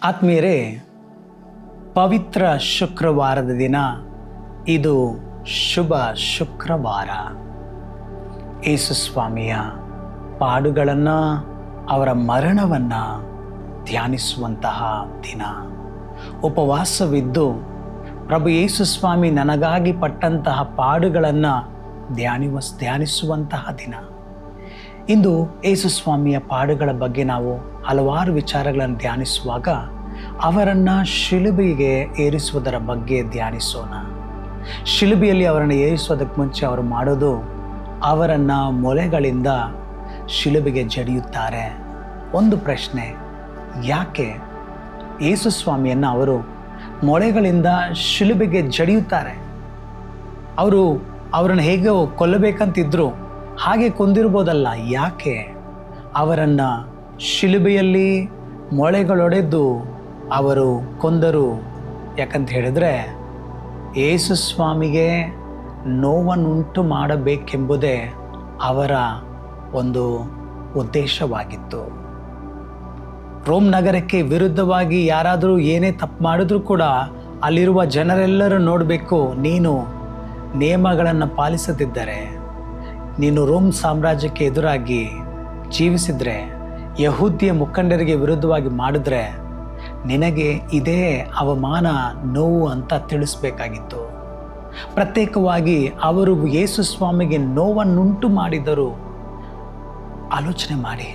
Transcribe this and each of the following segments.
ಆತ್ಮೀಯರೇ, ಪವಿತ್ರ ಶುಕ್ರವಾರದ ದಿನ. ಇದು ಶುಭ ಶುಕ್ರವಾರ. ಯೇಸು ಸ್ವಾಮಿಯ ಪಾಡುಗಳನ್ನು, ಅವರ ಮರಣವನ್ನು ಧ್ಯಾನಿಸುವಂತಹ ದಿನ. ಉಪವಾಸವಿದ್ದು ಪ್ರಭು ಯೇಸು ಸ್ವಾಮಿ ನನಗಾಗಿ ಪಟ್ಟಂತಹ ಪಾಡುಗಳನ್ನು ಧ್ಯಾನಿಸುವಂತಹ ದಿನ. ಇಂದು ಯೇಸು ಸ್ವಾಮಿಯ ಪಾಡುಗಳ ಬಗ್ಗೆ ನಾವು ಹಲವಾರು ವಿಚಾರಗಳನ್ನು ಧ್ಯಾನಿಸುವಾಗ ಅವರನ್ನು ಶಿಲುಬೆಗೆ ಏರಿಸುವುದರ ಬಗ್ಗೆ ಧ್ಯಾನಿಸೋಣ. ಶಿಲುಬೆಯಲ್ಲಿ ಅವರನ್ನು ಏರಿಸುವುದಕ್ಕೆ ಮುಂಚೆ ಅವರು ಮಾಡೋದು, ಅವರನ್ನು ಮೊಳೆಗಳಿಂದ ಶಿಲುಬೆಗೆ ಜಡಿಯುತ್ತಾರೆ. ಒಂದು ಪ್ರಶ್ನೆ, ಯಾಕೆ ಯೇಸು ಸ್ವಾಮಿಯನ್ನು ಅವರು ಮೊಳೆಗಳಿಂದ ಶಿಲುಬೆಗೆ ಜಡಿಯುತ್ತಾರೆ? ಅವರನ್ನು ಹೇಗೆ ಕೊಲ್ಲಬೇಕಂತಿದ್ರು, ಹಾಗೆ ಕೊಂದಿರ್ಬೋದಲ್ಲ. ಯಾಕೆ ಅವರನ್ನು ಶಿಲುಬೆಯಲ್ಲಿ ಮೊಳೆಗಳೊಡೆದು ಅವರು ಕೊಂದರು? ಯಾಕಂತ ಹೇಳಿದ್ರೆ, ಯೇಸು ಸ್ವಾಮಿಗೆ ನೋವನ್ನುಂಟು ಮಾಡಬೇಕೆಂಬುದೇ ಅವರ ಒಂದು ಉದ್ದೇಶವಾಗಿತ್ತು. ರೋಮ್ ನಗರಕ್ಕೆ ವಿರುದ್ಧವಾಗಿ ಯಾರಾದರೂ ಏನೇ ತಪ್ಪು ಮಾಡಿದ್ರೂ ಕೂಡ ಅಲ್ಲಿರುವ ಜನರೆಲ್ಲರೂ ನೋಡಬೇಕು, ನೀನು ನಿಯಮಗಳನ್ನು ಪಾಲಿಸದಿದ್ದರೆ, ನೀನು ರೋಮ್ ಸಾಮ್ರಾಜ್ಯಕ್ಕೆ ಎದುರಾಗಿ ಜೀವಿಸಿದರೆ, ಯಹೂದ್ಯ ಮುಖಂಡರಿಗೆ ವಿರುದ್ಧವಾಗಿ ಮಾಡಿದ್ರೆ ನಿನಗೆ ಇದೇ ಅವಮಾನ, ನೋವು ಅಂತ ತಿಳಿಸ್ಬೇಕಾಗಿತ್ತು. ಪ್ರತ್ಯೇಕವಾಗಿ ಅವರು ಯೇಸು ಸ್ವಾಮಿಗೆ ನೋವನ್ನುಂಟು ಮಾಡಿದರು. ಆಲೋಚನೆ ಮಾಡಿ,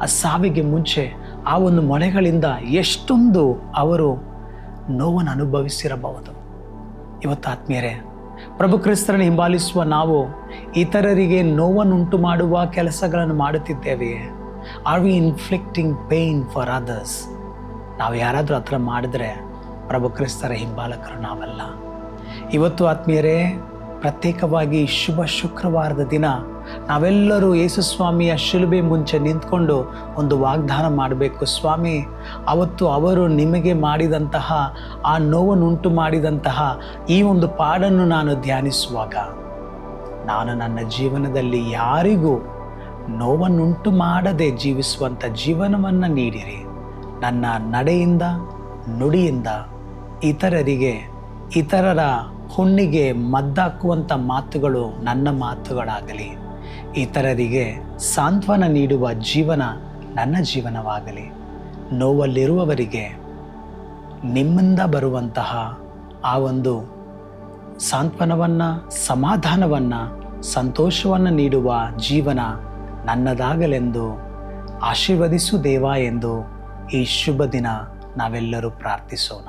ಆ ಸಾವಿಗೆ ಮುಂಚೆ ಆ ಒಂದು ಮೊಳೆಗಳಿಂದ ಎಷ್ಟೊಂದು ಅವರು ನೋವನ್ನು ಅನುಭವಿಸಿರಬಹುದು. ಇವತ್ತು ಆತ್ಮೀಯರೇ, ಪ್ರಭು ಕ್ರಿಸ್ತರನ್ನು ಹಿಂಬಾಲಿಸುವ ನಾವು ಇತರರಿಗೆ ನೋವನ್ನುಂಟು ಮಾಡುವ ಕೆಲಸಗಳನ್ನು ಮಾಡುತ್ತಿದ್ದೇವೆಯೇ? Are we inflicting pain for others? ನಾವು ಯಾರಾದರೂ ಆ ಥರ ಮಾಡಿದ್ರೆ ಪ್ರಭು ಕ್ರಿಸ್ತರ ಹಿಂಬಾಲಕರು ನಾವಲ್ಲ. ಇವತ್ತು ಆತ್ಮೀಯರೇ, ಪ್ರತ್ಯೇಕವಾಗಿ ಶುಭ ಶುಕ್ರವಾರದ ದಿನ ನಾವೆಲ್ಲರೂ ಯೇಸು ಸ್ವಾಮಿಯ ಶಿಲುಬೆ ಮುಂಚೆ ನಿಂತ್ಕೊಂಡು ಒಂದು ವಾಗ್ದಾನ ಮಾಡಬೇಕು. ಸ್ವಾಮಿ, ಅವತ್ತು ಅವರು ನಿಮಗೆ ಮಾಡಿದಂತಹ ಆ ನೋವನ್ನುಂಟು ಮಾಡಿದಂತಹ ಈ ಒಂದು ಪಾಡನ್ನು ನಾನು ಧ್ಯಾನಿಸುವಾಗ ನಾನು ನನ್ನ ಜೀವನದಲ್ಲಿ ಯಾರಿಗೂ ನೋವನ್ನುಂಟು ಮಾಡದೆ ಜೀವಿಸುವಂಥ ಜೀವನವನ್ನು ನೀಡಿರಿ. ನನ್ನ ನಡೆಯಿಂದ, ನುಡಿಯಿಂದ ಇತರರ ಹುಣ್ಣಿಗೆ ಮದ್ದಾಕುವಂಥ ಮಾತುಗಳು ನನ್ನ ಮಾತುಗಳಾಗಲಿ. ಇತರರಿಗೆ ಸಾಂತ್ವನ ನೀಡುವ ಜೀವನ ನನ್ನ ಜೀವನವಾಗಲಿ. ನೋವಲ್ಲಿರುವವರಿಗೆ ನಿಮ್ಮಿಂದ ಬರುವಂತಹ ಆ ಒಂದು ಸಾಂತ್ವನವನ್ನು, ಸಮಾಧಾನವನ್ನು, ಸಂತೋಷವನ್ನು ನೀಡುವ ಜೀವನ ನನ್ನದಾಗಲೆಂದು ಆಶೀರ್ವದಿಸು ದೇವ ಎಂದು ಈ ಶುಭ ದಿನ ನಾವೆಲ್ಲರೂ ಪ್ರಾರ್ಥಿಸೋಣ.